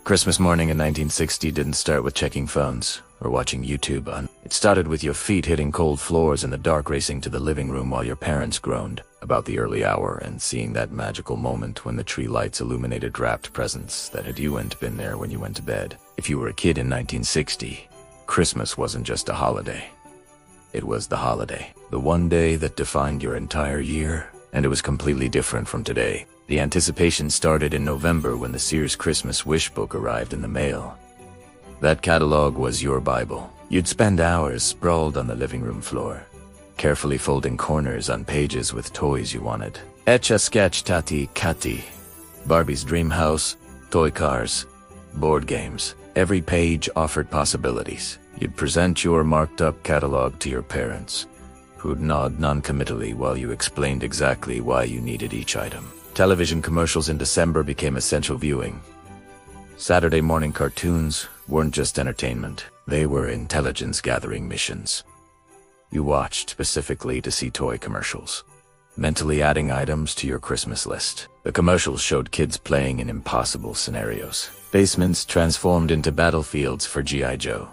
Christmas morning in 1960 didn't start with checking phones or watching YouTube on. It started with your feet hitting cold floors in the dark, racing to the living room while your parents groaned about the early hour and seeing that magical moment when the tree lights illuminated wrapped presents that had you and been there when you went to bed. If you were a kid in 1960, Christmas wasn't just a holiday. It was the holiday. The one day that defined your entire year, and it was completely different from today. The anticipation started in November when the Sears Christmas Wish Book arrived in the mail. That catalog was your Bible. You'd spend hours sprawled on the living room floor, carefully folding corners on pages with toys you wanted. Etch A Sketch, Chatty Cathy, Barbie's dream house, toy cars, board games. Every page offered possibilities. You'd present your marked-up catalog to your parents, who'd nod non-committally while you explained exactly why you needed each item. Television commercials in December became essential viewing. Saturday morning cartoons weren't just entertainment. They were intelligence-gathering missions. You watched specifically to see toy commercials, mentally adding items to your Christmas list. The commercials showed kids playing in impossible scenarios. Basements transformed into battlefields for G.I. Joe.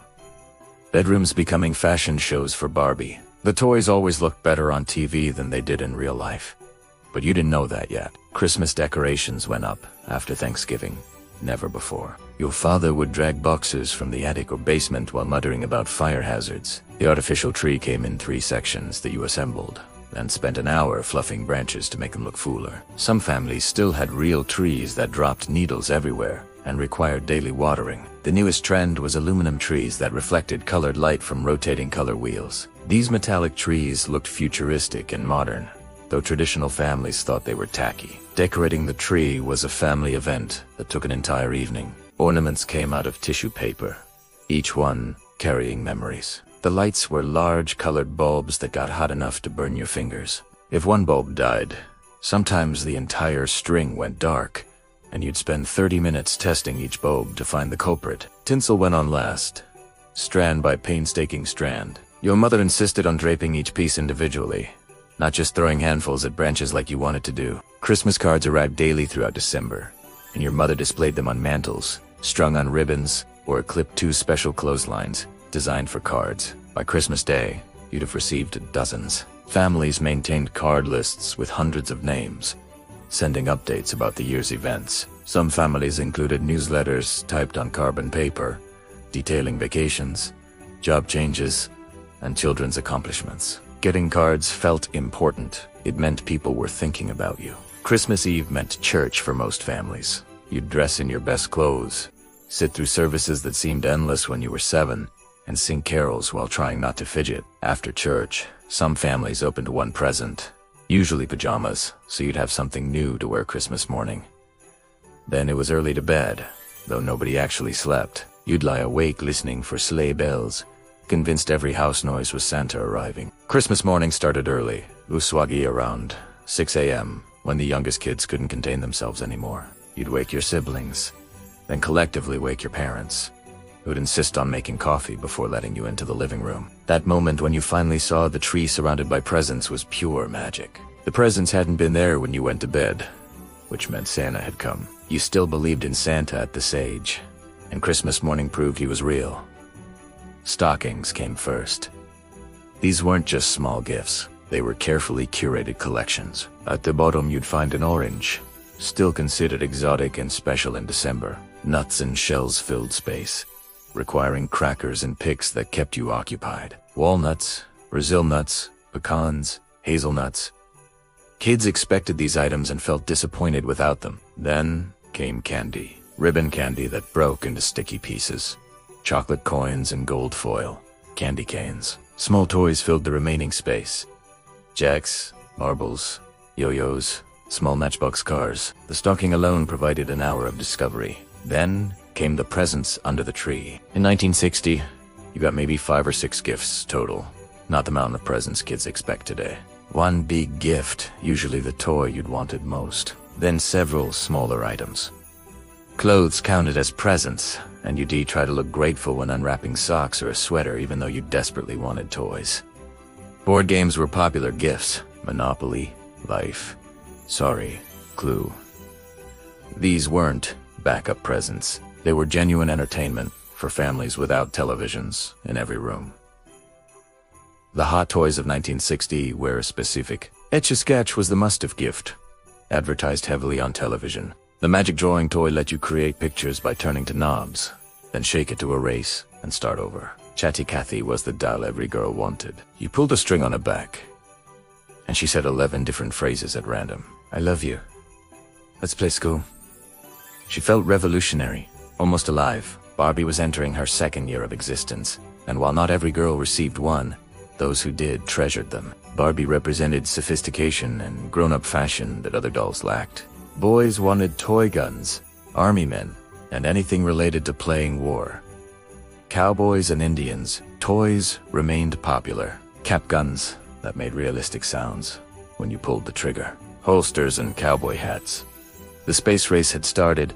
Bedrooms becoming fashion shows for Barbie. The toys always looked better on TV than they did in real life. But you didn't know that yet. Christmas decorations went up after Thanksgiving. Never before. Your father would drag boxes from the attic or basement while muttering about fire hazards. The artificial tree came in 3 sections that you assembled, and spent an hour fluffing branches to make them look fuller. Some families still had real trees that dropped needles everywhere and required daily watering. The newest trend was aluminum trees that reflected colored light from rotating color wheels. These metallic trees looked futuristic and modern, though traditional families thought they were tacky. Decorating the tree was a family event that took an entire evening. Ornaments came out of tissue paper, each one carrying memories. The lights were large colored bulbs that got hot enough to burn your fingers. If one bulb died, sometimes the entire string went dark, and you'd spend 30 minutes testing each bulb to find the culprit. Tinsel went on last, strand by painstaking strand. Your mother insisted on draping each piece individually, not just throwing handfuls at branches like you wanted to do. Christmas cards arrived daily throughout December, and your mother displayed them on mantels, strung on ribbons, or clipped 2 special clotheslines designed for cards. By Christmas Day, you'd have received dozens. Families maintained card lists with hundreds of names, sending updates about the year's events. Some families included newsletters typed on carbon paper, detailing vacations, job changes, and children's accomplishments. Getting cards felt important. It meant people were thinking about you. Christmas Eve meant church for most families. You'd dress in your best clothes, sit through services that seemed endless when you were 7, and sing carols while trying not to fidget. After church, some families opened one present, usually pajamas, so you'd have something new to wear Christmas morning. Then it was early to bed, though nobody actually slept. You'd lie awake listening for sleigh bells, convinced every house noise was Santa arriving. Christmas morning started early, uswagi around 6 a.m., when the youngest kids couldn't contain themselves anymore. You'd wake your siblings, then collectively wake your parents, who'd insist on making coffee before letting you into the living room. That moment when you finally saw the tree surrounded by presents was pure magic. The presents hadn't been there when you went to bed, which meant Santa had come. You still believed in Santa at this age, and Christmas morning proved he was real. Stockings came first. These weren't just small gifts. They were carefully curated collections. At the bottom you'd find an orange, still considered exotic and special in December. Nuts and shells filled space, requiring crackers and picks that kept you occupied. Walnuts, Brazil nuts, pecans, hazelnuts. Kids expected these items and felt disappointed without them. Then came candy. Ribbon candy that broke into sticky pieces. Chocolate coins and gold foil. Candy canes. Small toys filled the remaining space. Jacks, marbles, yo-yos, small matchbox cars. The stocking alone provided an hour of discovery. Then came the presents under the tree. In 1960, you got maybe 5 or 6 gifts total. Not the amount of presents kids expect today. One big gift, usually the toy you'd wanted most. Then several smaller items. Clothes counted as presents, and you'd try to look grateful when unwrapping socks or a sweater even though you desperately wanted toys. Board games were popular gifts. Monopoly, Life, Sorry, Clue. These weren't backup presents. They were genuine entertainment for families without televisions in every room. The hot toys of 1960 were specific. Etch A Sketch was the must-have gift, advertised heavily on television. The magic drawing toy let you create pictures by turning to knobs, then shake it to erase and start over. Chatty Cathy was the doll every girl wanted. You pulled a string on her back, and she said 11 different phrases at random. I love you. Let's play school. She felt revolutionary, almost alive. Barbie was entering her second year of existence, and while not every girl received one, those who did treasured them. Barbie represented sophistication and grown-up fashion that other dolls lacked. Boys wanted toy guns, army men, and anything related to playing war. Cowboys and Indians, toys remained popular. Cap guns that made realistic sounds when you pulled the trigger. Holsters and cowboy hats. The space race had started,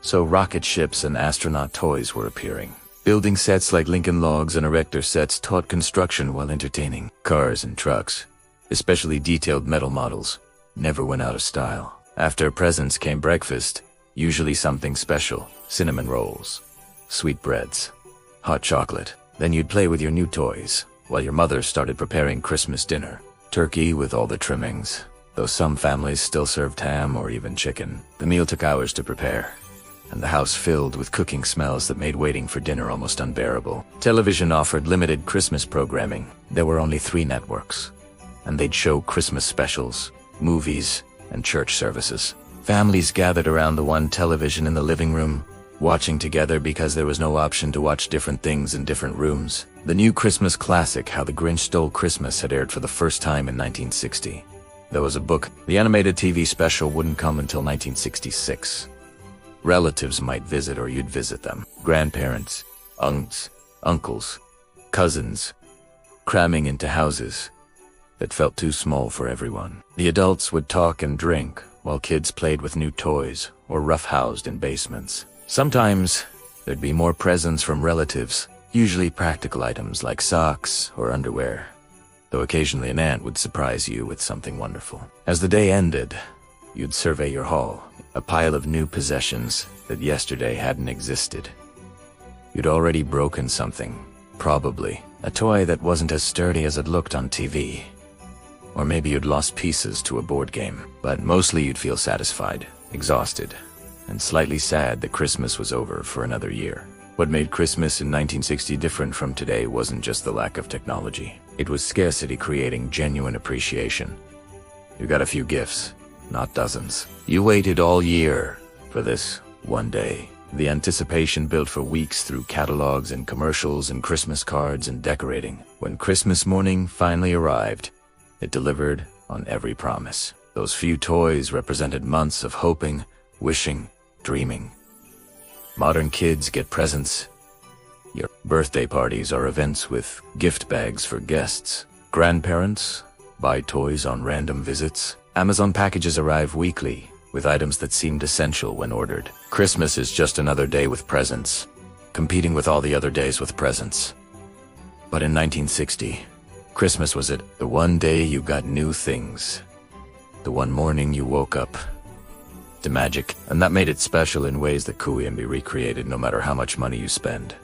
so rocket ships and astronaut toys were appearing. Building sets like Lincoln Logs and Erector sets taught construction while entertaining. Cars and trucks, especially detailed metal models, never went out of style. After presents came breakfast, usually something special. Cinnamon rolls, sweetbreads, hot chocolate. Then you'd play with your new toys, while your mother started preparing Christmas dinner. Turkey with all the trimmings, though some families still served ham or even chicken. The meal took hours to prepare, and the house filled with cooking smells that made waiting for dinner almost unbearable. Television offered limited Christmas programming. There were only 3 networks, and they'd show Christmas specials, movies, and church services. Families gathered around the one television in the living room, watching together because there was no option to watch different things in different rooms. The new Christmas classic, How the Grinch Stole Christmas, had aired for the first time in 1960. There was a book. The animated TV special wouldn't come until 1966. Relatives might visit or you'd visit them. Grandparents, aunts, uncles, cousins, cramming into houses that felt too small for everyone. The adults would talk and drink while kids played with new toys or roughhoused in basements. Sometimes there'd be more presents from relatives, usually practical items like socks or underwear, though occasionally an aunt would surprise you with something wonderful. As the day ended, you'd survey your haul, a pile of new possessions that yesterday hadn't existed. You'd already broken something, probably a toy that wasn't as sturdy as it looked on TV. Or maybe you'd lost pieces to a board game, but mostly you'd feel satisfied, exhausted, and slightly sad that Christmas was over for another year. What made Christmas in 1960 different from today wasn't just the lack of technology. It was scarcity creating genuine appreciation. You got a few gifts, not dozens. You waited all year for this one day. The anticipation built for weeks through catalogs and commercials and Christmas cards and decorating. When Christmas morning finally arrived, it delivered on every promise. Those few toys represented months of hoping, wishing, dreaming. Modern kids get presents. Your birthday parties are events with gift bags for guests. Grandparents buy toys on random visits. Amazon packages arrive weekly with items that seemed essential when ordered. Christmas is just another day with presents, competing with all the other days with presents. But in 1960, Christmas was it. The one day you got new things. The one morning you woke up to magic. And that made it special in ways that couldn't be recreated no matter how much money you spend.